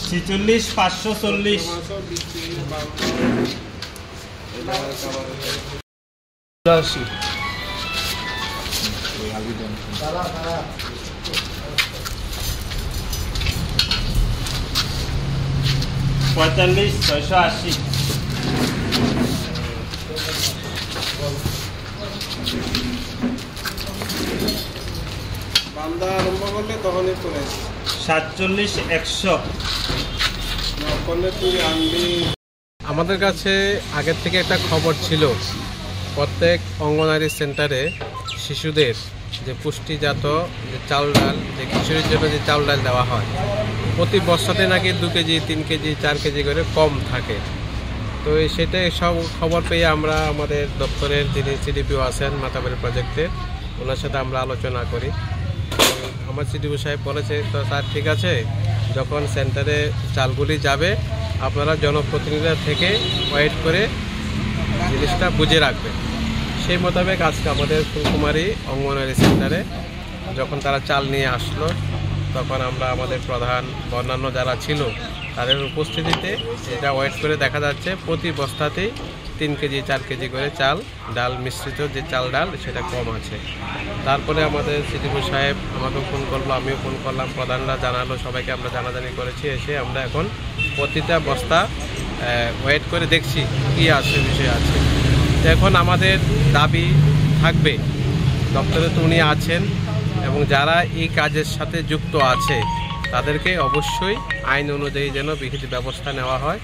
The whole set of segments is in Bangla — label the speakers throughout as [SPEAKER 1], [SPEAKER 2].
[SPEAKER 1] 46 540 45 680
[SPEAKER 2] বান্দা আরম্ভ করলে তখনই করে
[SPEAKER 1] 47 100
[SPEAKER 2] করলে তুই আনবি।
[SPEAKER 3] আমাদের কাছে আগের থেকে একটা খবর ছিল, প্রত্যেক অঙ্গনওয়াড়ি সেন্টারে শিশুদের যে পুষ্টিজাত যে চাল ডাল, যে খিচুড়ির জন্য যে চাল ডাল দেওয়া হয়, প্রতি বস্তাতে নাকি 2 কেজি 3 কেজি 4 কেজি করে কম থাকে। তো সেটাই সব খবর পেয়ে আমরা আমাদের দপ্তরের যিনি সিডিপিও আছেন মাতাবাড়ি প্রজেক্টের, ওনার সাথে আমরা আলোচনা করি। আমার সিডিপিও সাহেব বলেছে, তো স্যার ঠিক আছে, যখন সেন্টারে চালগুলি যাবে আপনারা জনপ্রতিনিধিরা থেকে ওয়েট করে জিনিসটা বুঝে রাখবেন। সেই মোতাবেক আজকে আমাদের ফুলকুমারী অঙ্গনওয়াড়ি সেন্টারে যখন তারা চাল নিয়ে আসলো, তখন আমরা আমাদের প্রধান অন্যান্য যারা ছিল তাদের উপস্থিতিতে এটা ওয়েট করে দেখা যাচ্ছে প্রতি বস্তাতেই 3 কেজি 4 কেজি করে চাল ডাল মিশ্রিত যে চাল ডাল সেটা কম আছে। তারপরে আমাদের সিডিপিও সাহেব আমাকে ফোন করলো, আমিও ফোন করলাম, প্রধানরা জানালো, সবাইকে আমরা জানাজানি করেছি। এসে আমরা এখন প্রতিটা বস্তা ওয়েট করে দেখছি কী আছে বিষয় আছে। তো এখন আমাদের দাবি থাকবে, দপ্তরে তো উনি আছেন এবং যারা এই কাজের সাথে যুক্ত আছে তাদেরকে অবশ্যই আইন অনুযায়ী যেন বিহিত ব্যবস্থা নেওয়া হয়।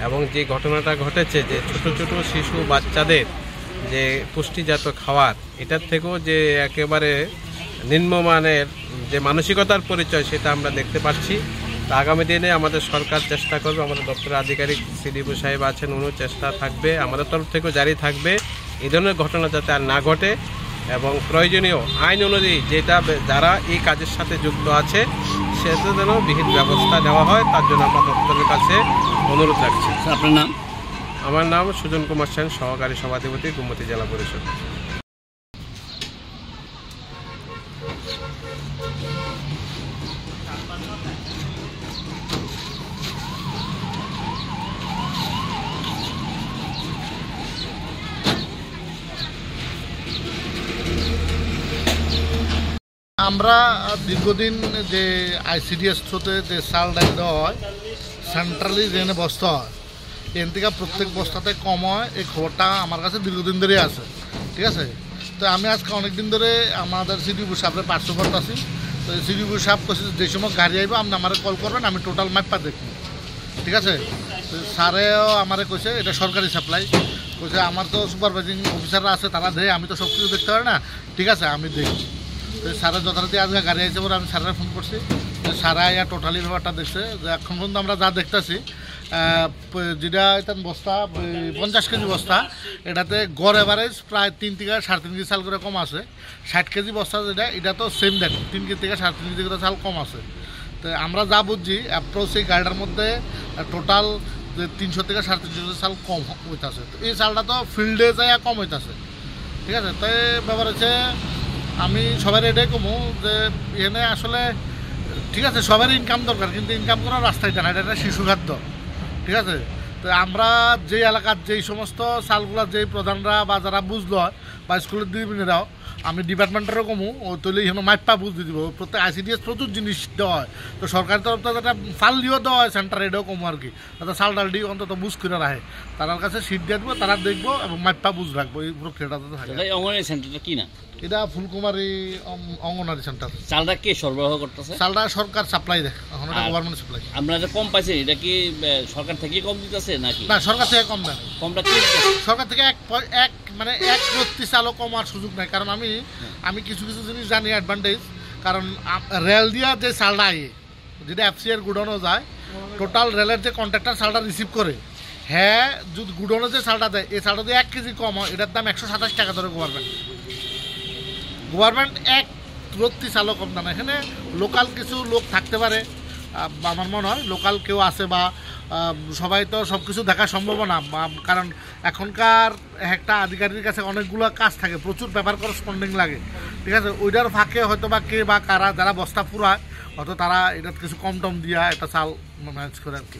[SPEAKER 3] এবং যে ঘটনাটা ঘটেছে যে ছোট ছোট শিশু বাচ্চাদের যে পুষ্টিজাত খাবার, এটার থেকেও যে একেবারে নিম্নমানের যে মানসিকতার পরিচয় সেটা আমরা দেখতে পাচ্ছি। তা আগামী দিনে আমাদের সরকার চেষ্টা করবে, আমাদের দপ্তরের আধিকারিক সিডিপিও সাহেব আছেন, উনিও চেষ্টা থাকবে, আমাদের তরফ থেকেও জারি থাকবে এই ধরনের ঘটনা যাতে আর না ঘটে এবং প্রয়োজনীয় আইন অনুযায়ী যেটা যারা এই কাজের সাথে যুক্ত আছে সেটা যেন বিহিত ব্যবস্থা নেওয়া হয়, তার জন্য আমরা দপ্তরের কাছে অনুরোধ রাখছি।
[SPEAKER 1] আপনার নাম?
[SPEAKER 3] আমার নাম সুজন কুমার সেন, সহকারী সভাধিপতি, গোমতী জেলা পরিষদ।
[SPEAKER 4] আমরা দীর্ঘদিন যে আইসিডিএস থ্রুতে যে চাল ডাল দেওয়া হয়, সেন্ট্রালি যেখানে বস্তা হয়, এখান থেকে প্রত্যেক বস্তাতে কম হয়, এই খবরটা আমার কাছে দীর্ঘদিন ধরেই আছে। ঠিক আছে, তো আমি আজকে অনেক দিন ধরে আমাদের সিডিপিও সাহেবের পার্শ্ব করতেছি। তো সিডিপিও সাহেব কইছে যে সময় গাড়ি আইব আপনি আমার কল করবেন, আমি টোটাল মাপটা দেখব। ঠিক আছে, তো স্যারেও আমারে কইছে এটা সরকারি সাপ্লাই, কইছে আমার তো সুপারভাইজিং অফিসাররা আছে, তারা দেয়, আমি তো সব কিছু দেখতে পারি না। ঠিক আছে, আমি দেখি। তো স্যারের যথারীতি আজকে গাড়ি আইসে পরে আমি স্যারের ফোন করছি, সারা ইয়া টোটালি ব্যাপারটা দেখছে। যে এখন পর্যন্ত আমরা যা দেখতেছি, যেটা এটা বস্তা 50 কেজি বস্তা, এটাতে গড় এভারেজ প্রায় 3 থেকে 3.5 কেজি চাল করে কম আছে। 60 কেজি বস্তা যেটা, এটা তো সেম দেখ 3 কেজি থেকে 3.5 কেজি করে চাল কম আছে। তো আমরা যা বুঝছি অ্যাপ্রোচ এই গাড়িটার মধ্যে টোটাল 300 থেকে 350 কেজি চাল কম হইতেছে। তো এই চালটা তো ফিল্ডে যায় কম হইতেছে। ঠিক আছে, তাই ব্যাপার হচ্ছে আমি সবাই এটাই কমু যে এখানে আসলে ঠিক আছে সবারই ইনকাম দরকার, কিন্তু ইনকাম করার রাস্তায় জানা, এটা একটা শিশু খাদ্য। ঠিক আছে, তো আমরা যেই এলাকার যেই সমস্ত চালগুলা যেই প্রধানরা বা যারা বুঝলো বা স্কুলের দিদিরাও, আমি ডিপার্টমেন্টেরও কমু ও তৈরি এখানে মাইপা বুঝতে দিব। প্রত্যেক আইসিডিএস প্রচুর জিনিস দেওয়া হয়, তো সরকারের তরফ থেকে একটা ফাল দিয়েও দেওয়া হয় সেন্টারে, এটাও কমু আর কি, যাতে চাল ডাল দিয়ে অন্তত বুঝ করে রাখে। তার কাছে সিট দিয়ে দেবো, তারা দেখবো এবং মাইপা বুঝ রাখবো, এই প্রক্রিয়াটা থাকে।
[SPEAKER 5] অঙ্গনওয়াড়ি সেন্টারটা কি না?
[SPEAKER 4] এটা ফুলকুমারী অঙ্গনওয়াড়ি সেন্টার।
[SPEAKER 5] চালটা কে সরবরাহ করতেছে?
[SPEAKER 4] চালটা সরকার সাপ্লাই দেয়, এখন এটা গভর্নমেন্ট সাপ্লাই।
[SPEAKER 5] আমরা যে কম পাইছি এটা কি সরকার থেকে কম দিতেছে নাকি?
[SPEAKER 4] না, সরকার থেকে কম দেয়।
[SPEAKER 5] কমটা কি?
[SPEAKER 4] সরকার থেকে এক রত্তি চালও কমার সুযোগ নাই, কারণ আমি কিছু কিছু জিনিস জানি অ্যাডভান্টেজ। কারণ রেল দিয়া যে চালটা আয়ে, যেটা এফসিআর গুডানো যায়, টোটাল রেলের যে কন্ট্রাক্টর চালটা রিসিভ করে, হ্যাঁ যদি গুডানো যে চালটা দেয়, এই চালটা দিয়ে 1 কেজি কম হয়, এটার দাম 127 টাকা ধরে গভর্নমেন্ট 1 রত্তি চালও কম দাম। এখানে লোকাল কিছু লোক থাকতে পারে, আমার মনে হয় লোকাল কেউ আছে, বা সবাই তো সব কিছু দেখা সম্ভব না, কারণ এখনকার একটা আধিকারিকের কাছে অনেকগুলো কাজ থাকে, প্রচুর পেপার করসপন্ডিং লাগে। ঠিক আছে, ওইটার ফাঁকে হয়তো বা কে বা কারা যারা বস্তা পুরায় হয়তো তারা এটা কিছু কম টম দিয়া একটা চাল ম্যানেজ করে আর কি।